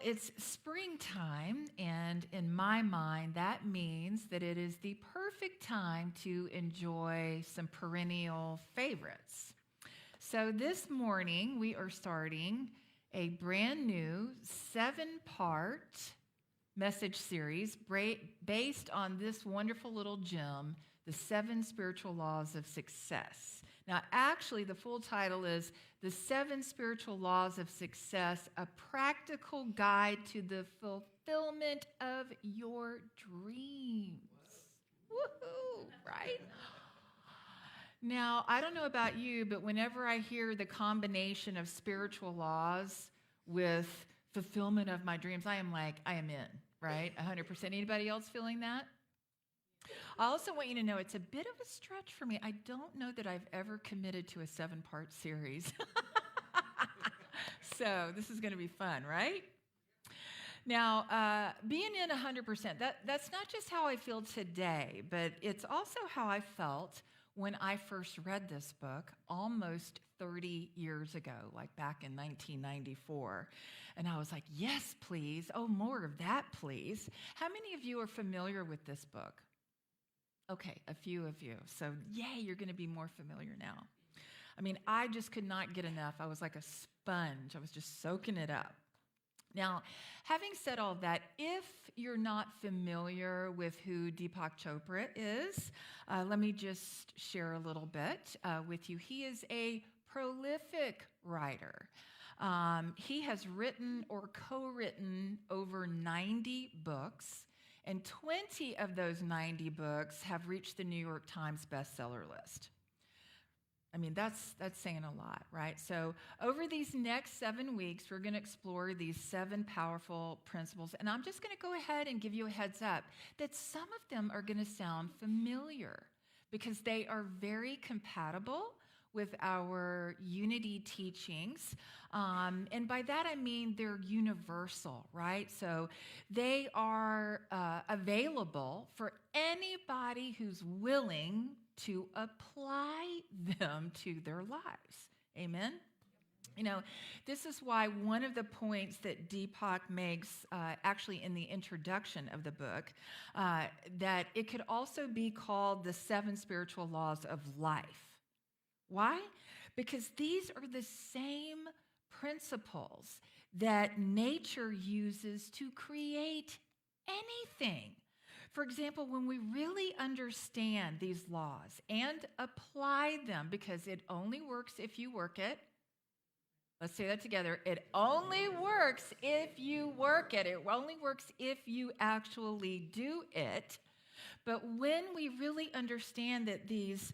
it's springtime, and in my mind, that means that it is the perfect time to enjoy some perennial favorites. So this morning, we are starting a brand new 7-part message series based on this wonderful little gem, The 7 Spiritual Laws of Success. Now, actually, the full title is The 7 Spiritual Laws of Success, a practical guide to the fulfillment of your dreams. Woohoo, right? Now, I don't know about you, but whenever I hear the combination of spiritual laws with fulfillment of my dreams, I am in, right? 100%. Anybody else feeling that? I also want you to know it's a bit of a stretch for me. I don't know that I've ever committed to a 7-part series. So this is going to be fun, right? Now, being in 100%, that's not just how I feel today, but it's also how I felt when I first read this book almost 30 years ago, like back in 1994. And I was like, yes, please. Oh, more of that, please. How many of you are familiar with this book? Okay, a few of you. So, yay, you're going to be more familiar now. I mean, I just could not get enough. I was like a sponge. I was just soaking it up. Now, having said all that, if you're not familiar with who Deepak Chopra is, let me just share a little bit with you. He is a prolific writer. He has written or co-written over 90 books, and 20 of those 90 books have reached the New York Times bestseller list. I mean, that's saying a lot, right? So over these next 7 weeks, we're going to explore these 7 powerful principles. And I'm just going to go ahead and give you a heads up that some of them are going to sound familiar because they are very compatible with our unity teachings. And by that, I mean they're universal, right? So they are available for anybody who's willing to apply them to their lives. Amen? You know, this is why one of the points that Deepak makes actually in the introduction of the book, that it could also be called the 7 spiritual laws of life. Why? Because these are the same principles that nature uses to create anything. For example, when we really understand these laws and apply them, because it only works if you work it. Let's say that together. It only works if you work it. It only works if you actually do it. But when we really understand that these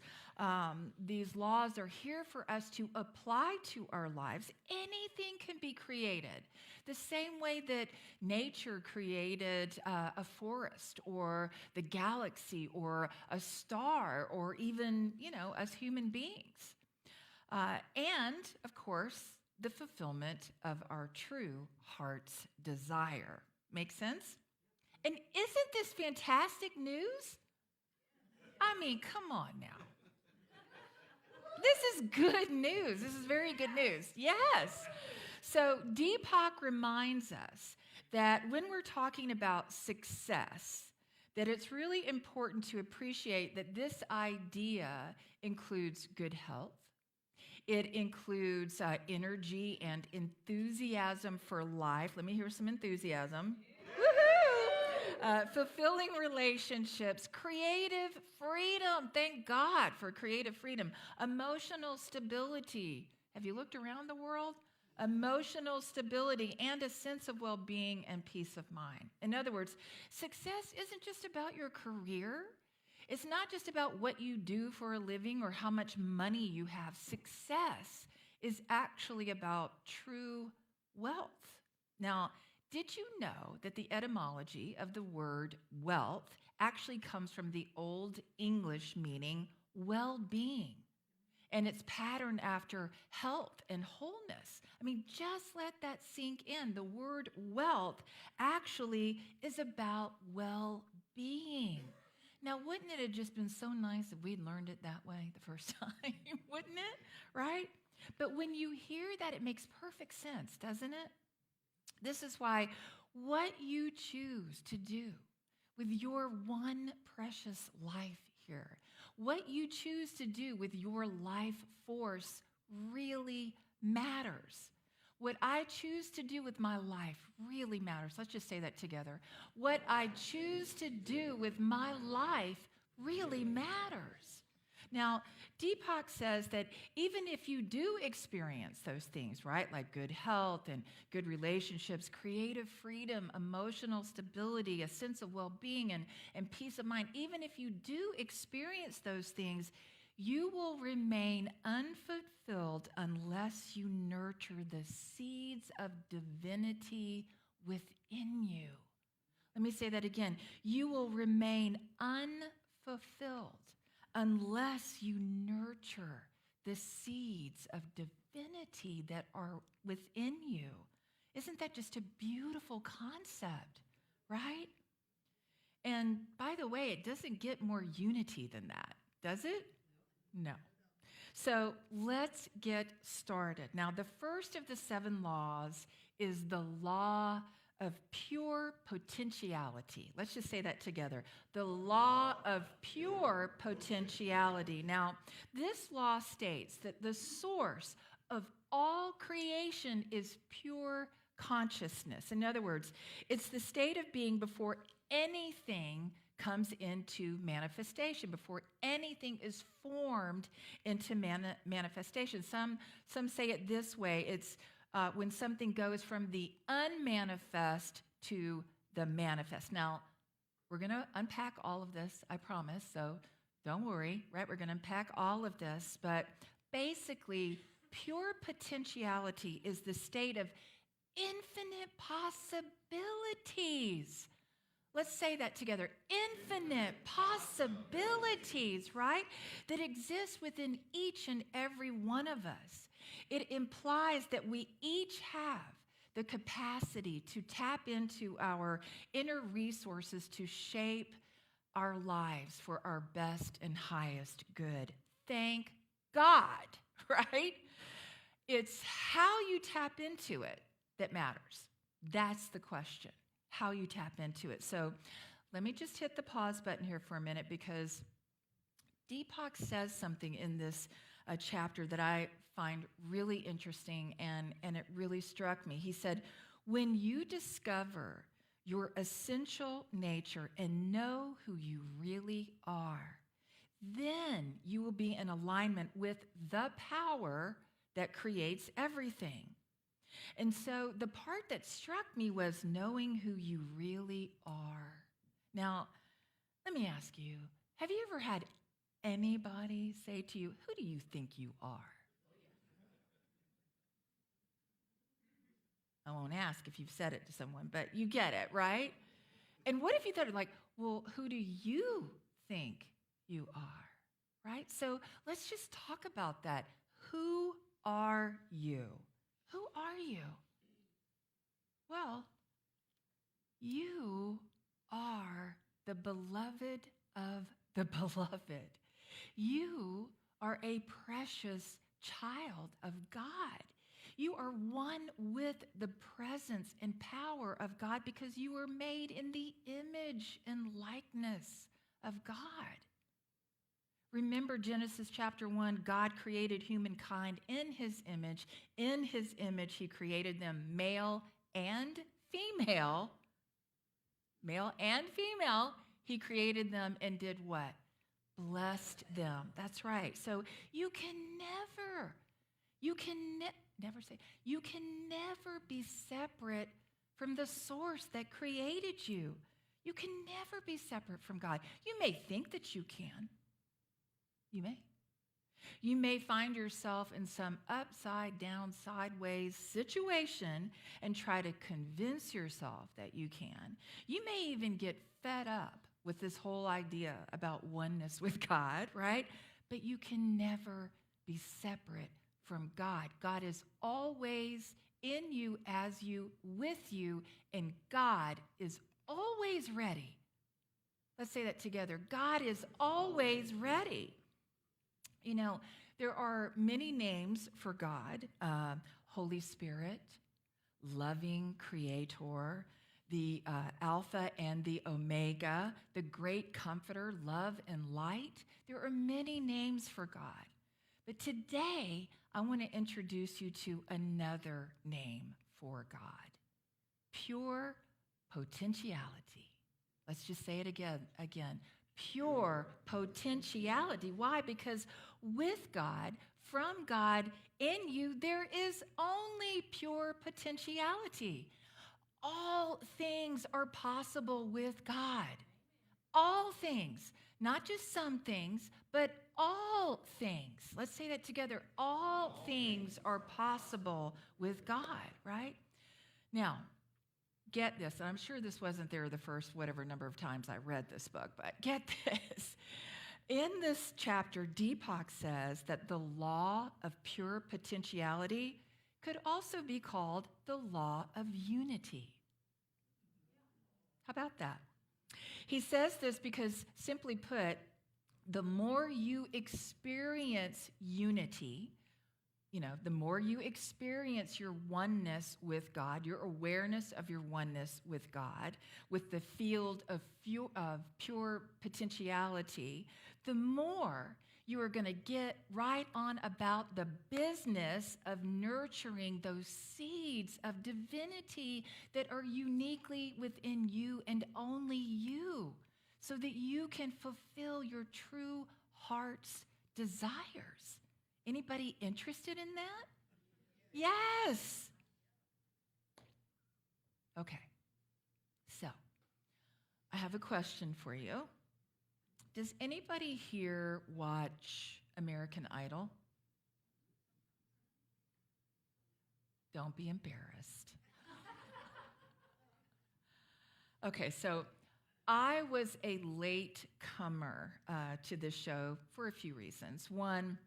laws are here for us to apply to our lives, anything can be created. The same way that nature created a forest or the galaxy or a star or even, us human beings. And, of course, the fulfillment of our true heart's desire. Make sense? And isn't this fantastic news? I mean, come on now. This is good news. This is very good news. Yes. So Deepak reminds us that when we're talking about success, that it's really important to appreciate that this idea includes good health. It includes energy and enthusiasm for life. Let me hear some enthusiasm. Fulfilling relationships, creative freedom. Thank God for creative freedom. Emotional stability. Have you looked around the world? Emotional stability and a sense of well-being and peace of mind. In other words, success isn't just about your career. It's not just about what you do for a living or how much money you have. Success is actually about true wealth. Now, did you know that the etymology of the word wealth actually comes from the Old English meaning well-being? And it's patterned after health and wholeness. I mean, just let that sink in. The word wealth actually is about well-being. Now, wouldn't it have just been so nice if we'd learned it that way the first time? Wouldn't it? Right? But when you hear that, it makes perfect sense, doesn't it? This is why what you choose to do with your one precious life here, what you choose to do with your life force really matters. What I choose to do with my life really matters. Let's just say that together. What I choose to do with my life really matters. Now, Deepak says that even if you do experience those things, right, like good health and good relationships, creative freedom, emotional stability, a sense of well-being and peace of mind, even if you do experience those things, you will remain unfulfilled unless you nurture the seeds of divinity within you. Let me say that again. You will remain unfulfilled unless you nurture the seeds of divinity that are within you. Isn't that just a beautiful concept, right? And by the way, it doesn't get more unity than that, does it? No. So let's get started. Now, the first of the 7 laws is the law of pure potentiality. Let's just say that together. The law of pure potentiality. Now, this law states that the source of all creation is pure consciousness. In other words, it's the state of being before anything comes into manifestation, before anything is formed into manifestation. Some say it this way. It's when something goes from the unmanifest to the manifest. Now, we're going to unpack all of this, I promise, so don't worry, right? We're going to unpack all of this, but basically, pure potentiality is the state of infinite possibilities. Let's say that together. Infinite possibilities, right? That exist within each and every one of us. It implies that we each have the capacity to tap into our inner resources to shape our lives for our best and highest good. Thank God, right? It's how you tap into it that matters. That's the question. How you tap into it. So let me just hit the pause button here for a minute because Deepak says something in this chapter that I find really interesting and it really struck me. He said, when you discover your essential nature and know who you really are, then you will be in alignment with the power that creates everything. And so the part that struck me was knowing who you really are. Now, let me ask you, have you ever had anybody say to you, who do you think you are? I won't ask if you've said it to someone, but you get it, right? And what if you thought like, well, who do you think you are, right? So let's just talk about that. Who are you? Who are you? Well, you are the beloved of the beloved. You are a precious child of God. You are one with the presence and power of God because you were made in the image and likeness of God. Remember Genesis chapter 1, God created humankind in his image. In his image, he created them male and female. Male and female, he created them and did what? Blessed them. That's right. So you can never be separate from the source that created you. You can never be separate from God. You may think that you can. You may. You may find yourself in some upside down, sideways situation and try to convince yourself that you can. You may even get fed up with this whole idea about oneness with God, right? But you can never be separate from God. God is always in you, as you, with you, and God is always ready. Let's say that together. God is always ready. You know, there are many names for God. Holy Spirit, loving creator, the Alpha and the Omega, the great comforter, love and light. There are many names for God. But today, I want to introduce you to another name for God, pure potentiality. Let's just say it again. Pure potentiality. Why? Because with God, from God, in you, there is only pure potentiality. All things are possible with God. All things, not just some things, but all things. Let's say that together. All things are possible with God, right? Now, get this, and I'm sure this wasn't there the first whatever number of times I read this book, but get this. In this chapter, Deepak says that the law of pure potentiality could also be called the law of unity. How about that? He says this because, simply put, the more you experience unity, the more you experience your oneness with God, your awareness of your oneness with God, with the field of pure potentiality, the more you are going to get right on about the business of nurturing those seeds of divinity that are uniquely within you and only you, so that you can fulfill your true heart's desires. Anybody interested in that? Yes. Okay. So, I have a question for you. Does anybody here watch American Idol? Don't be embarrassed. Okay, so I was a late comer to this show for a few reasons. One,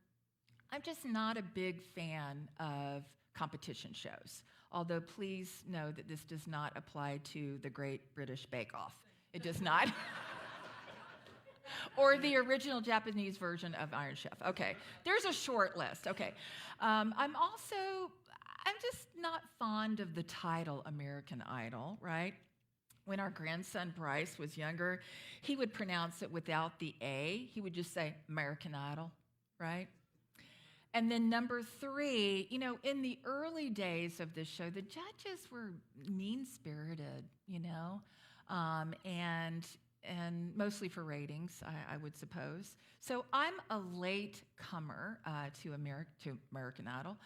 I'm just not a big fan of competition shows, although please know that this does not apply to the Great British Bake Off. It does not. Or the original Japanese version of Iron Chef. Okay, there's a short list. Okay, I'm just not fond of the title American Idol, right? When our grandson Bryce was younger, he would pronounce it without the A. He would just say American Idol, right? And then number 3, in the early days of this show, the judges were mean-spirited, and mostly for ratings, I would suppose. So I'm a late comer to American Idol.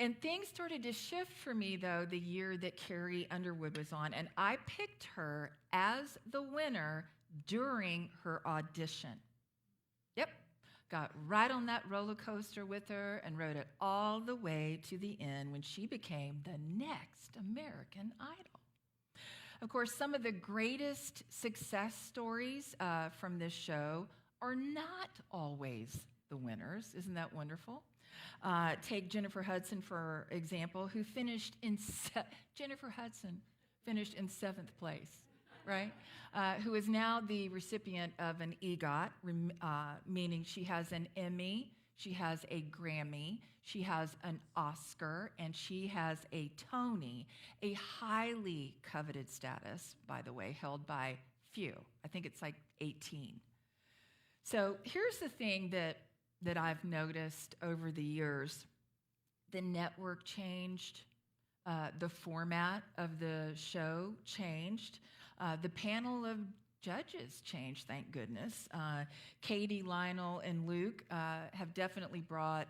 And things started to shift for me, though, the year that Carrie Underwood was on. And I picked her as the winner during her audition. Yep. Got right on that roller coaster with her and rode it all the way to the end when she became the next American Idol. Of course, some of the greatest success stories from this show are not always the winners. Isn't that wonderful? Take Jennifer Hudson, for example, who finished in 7th place, right? Who is now the recipient of an EGOT, meaning she has an Emmy, she has a Grammy, she has an Oscar, and she has a Tony, a highly coveted status, by the way, held by few. I think it's like 18. So here's the thing that I've noticed over the years. The network changed. The format of the show changed. The panel of judges changed, thank goodness. Katie, Lionel, and Luke have definitely brought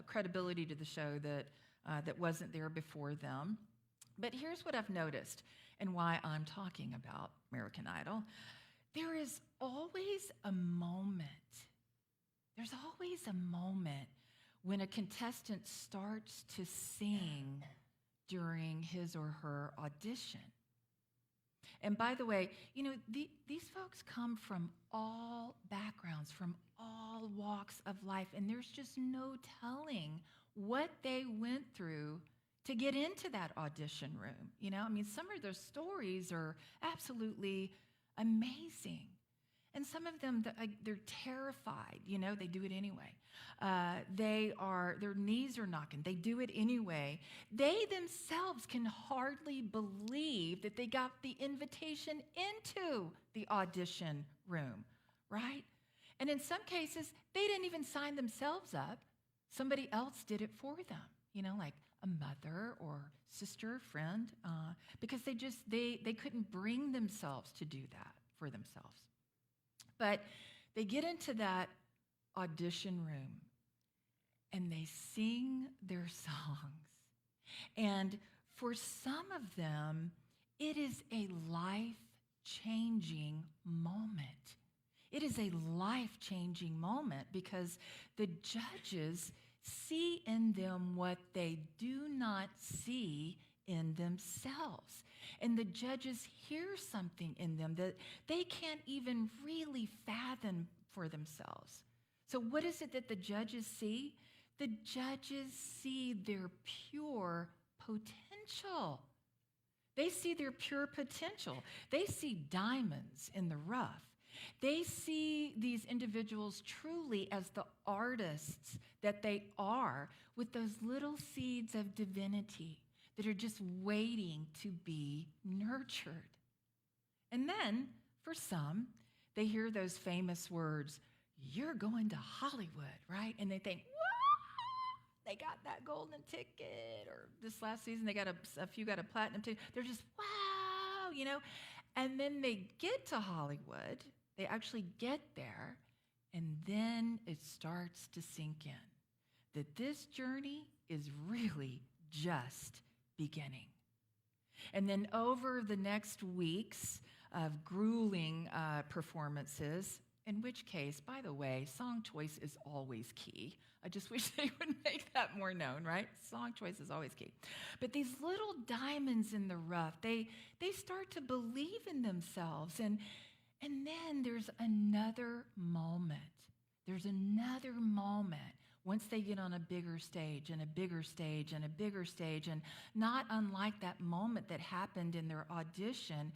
credibility to the show that wasn't there before them. But here's what I've noticed and why I'm talking about American Idol. There is always a moment. There's always a moment when a contestant starts to sing during his or her audition. And by the way, these folks come from all backgrounds, from all walks of life, and there's just no telling what they went through to get into that audition room. Some of their stories are absolutely amazing. And some of them, they're terrified. They do it anyway. Their knees are knocking. They do it anyway. They themselves can hardly believe that they got the invitation into the audition room, right? And in some cases, they didn't even sign themselves up. Somebody else did it for them, like a mother or sister, friend, because they couldn't bring themselves to do that for themselves. But they get into that audition room and they sing their songs. And for some of them, it is a life-changing moment. It is a life-changing moment because the judges see in them what they do not see in themselves. And the judges hear something in them that they can't even really fathom for themselves. So what is it that the judges see? The judges see their pure potential. They see their pure potential. They see diamonds in the rough. They see these individuals truly as the artists that they are, with those little seeds of divinity that are just waiting to be nurtured. And then, for some, they hear those famous words, "You're going to Hollywood," right? And they think, "Wow, they got that golden ticket." Or this last season, they got a few got a platinum ticket. They're just, wow, And then they get to Hollywood. They actually get there, and then it starts to sink in that this journey is really just beginning. And then over the next weeks of grueling performances, in which case, by the way, song choice is always key. I just wish they would make that more known, right? Song choice is always key. But these little diamonds in the rough, they start to believe in themselves. And then there's another moment. There's another moment once they get on a bigger stage and a bigger stage and a bigger stage. And not unlike that moment that happened in their audition,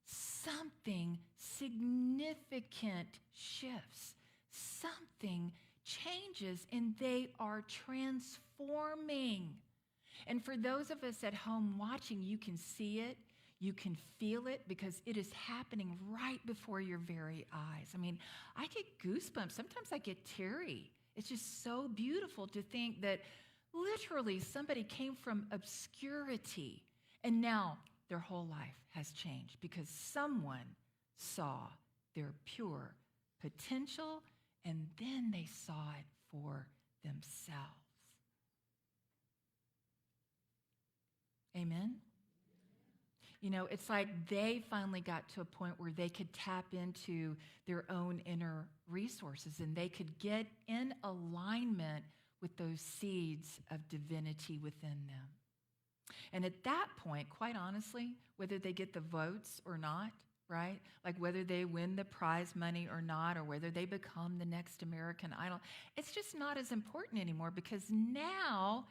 something significant shifts. Something changes, and they are transforming. And for those of us at home watching, you can see it. You can feel it because it is happening right before your very eyes. I mean, I get goosebumps. Sometimes I get teary. It's just so beautiful to think that literally somebody came from obscurity and now their whole life has changed because someone saw their pure potential and then they saw it for themselves. Amen? It's like they finally got to a point where they could tap into their own inner resources and they could get in alignment with those seeds of divinity within them. And at that point, quite honestly, whether they get the votes or not, right? Like whether they win the prize money or not, or whether they become the next American Idol, it's just not as important anymore because now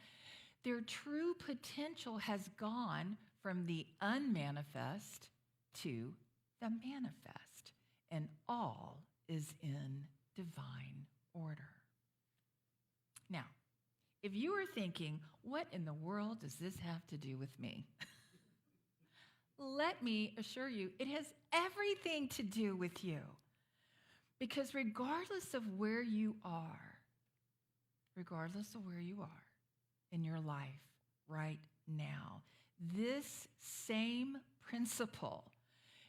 their true potential has gone from the unmanifest to the manifest, and all is in divine order. Now, if you are thinking, what in the world does this have to do with me? Let me assure you, it has everything to do with you. Because regardless of where you are in your life right now, this same principle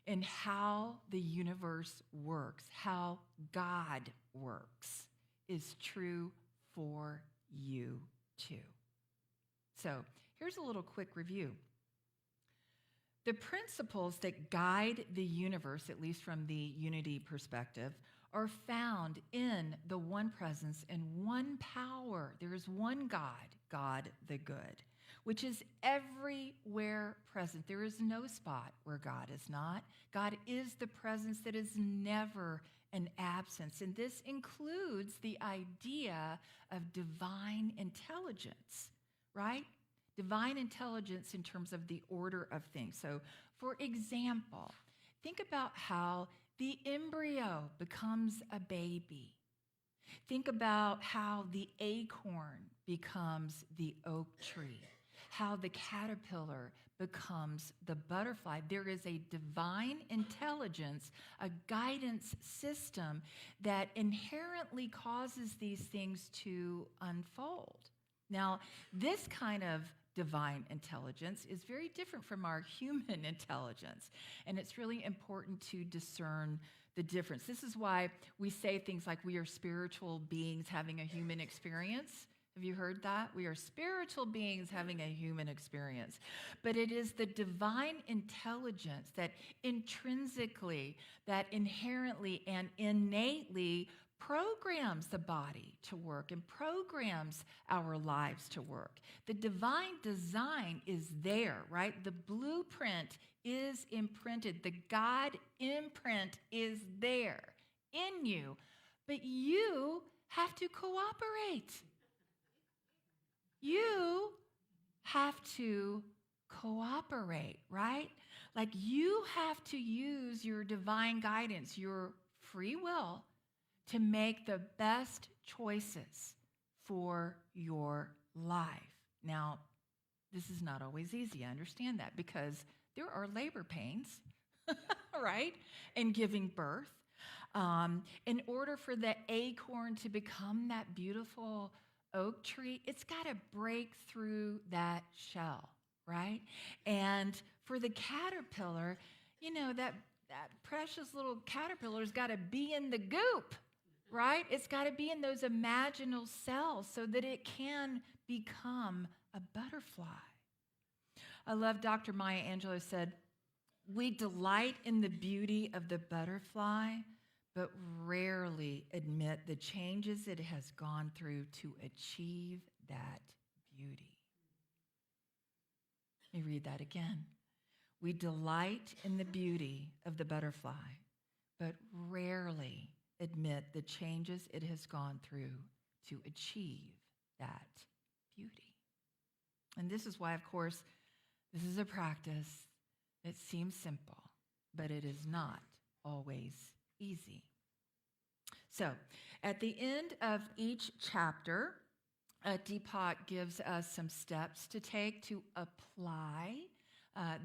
in how the universe works, how God works, is true for you too. So here's a little quick review. The principles that guide the universe, at least from the unity perspective, are found in the one presence and one power. There is one God, God the good, which is everywhere present. There is no spot where God is not. God is the presence that is never an absence. And this includes the idea of divine intelligence, right? Divine intelligence in terms of the order of things. So, for example, think about how the embryo becomes a baby. Think about how the acorn becomes the oak tree, how the caterpillar becomes the butterfly. There is a divine intelligence, a guidance system that inherently causes these things to unfold. Now, this kind of divine intelligence is very different from our human intelligence, and it's really important to discern the difference. This is why we say things like we are spiritual beings having a human experience. Have you heard that? We are spiritual beings having a human experience. But it is the divine intelligence that intrinsically, that inherently and innately programs the body to work and programs our lives to work. The divine design is there, right? The blueprint is imprinted. The God imprint is there in you, but you have to cooperate. You have to cooperate, right? Like you have to use your divine guidance, your free will, to make the best choices for your life. Now, this is not always easy. I understand that because there are labor pains, right, in giving birth. In order for the acorn to become that beautiful oak tree, it's got to break through that shell, right? And for the caterpillar, you know, that precious little caterpillar's got to be in the goop, right? It's got to be in those imaginal cells so that it can become a butterfly. I love Dr. Maya Angelou said, we delight in the beauty of the butterfly, but rarely admit the changes it has gone through to achieve that beauty. Let me read that again. We delight in the beauty of the butterfly, but rarely admit the changes it has gone through to achieve that beauty. And this is why, of course, this is a practice that seems simple, but it is not always easy. So, at the end of each chapter, Deepak gives us some steps to take to apply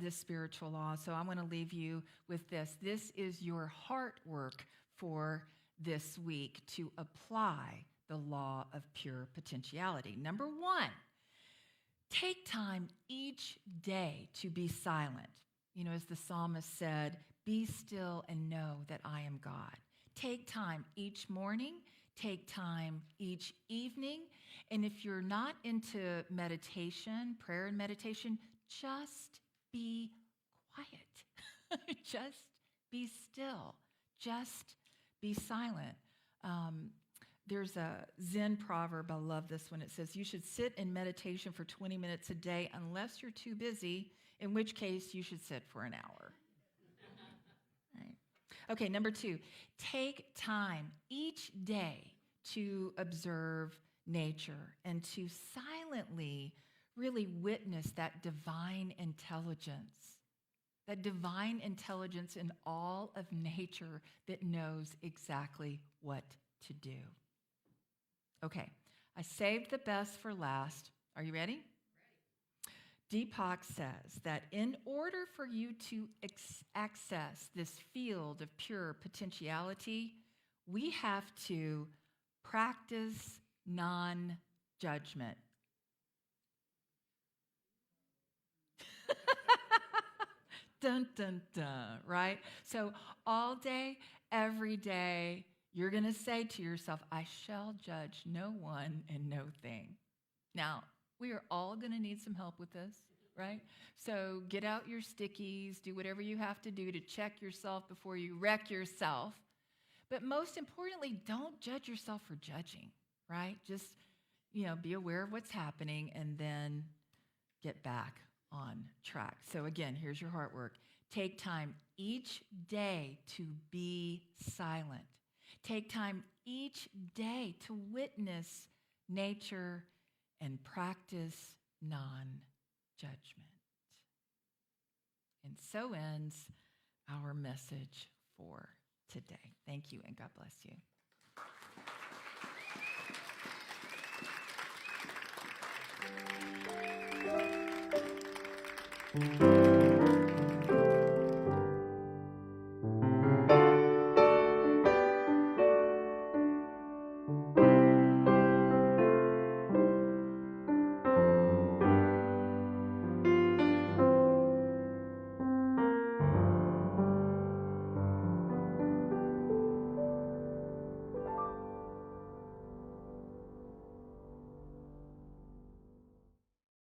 this spiritual law. So I want to leave you with this. This is your heart work for this week to apply the law of pure potentiality. Number one, take time each day to be silent. You know, as the psalmist said, be still and know that I am God. Take time each morning, take time each evening. And if you're not into meditation, prayer and meditation, just be quiet. Just be still. Just be silent. There's a Zen proverb, I love this one. It says, you should sit in meditation for 20 minutes a day unless you're too busy, in which case you should sit for an hour. Right. Okay, number two, take time each day to observe nature and to silently really witness that divine intelligence in all of nature that knows exactly what to do. Okay, I saved the best for last. Are you ready? Deepak says that in order for you to access this field of pure potentiality, we have to practice non-judgment. Dun, dun, dun, right? So all day, every day, you're going to say to yourself, I shall judge no one and no thing. Now, we are all going to need some help with this, right? So get out your stickies, do whatever you have to do to check yourself before you wreck yourself. But most importantly, don't judge yourself for judging, right? Just, be aware of what's happening and then get back on track. So again, here's your heart work. Take time each day to be silent. Take time each day to witness nature and practice non-judgment. And so ends our message for today. Thank you, and God bless you.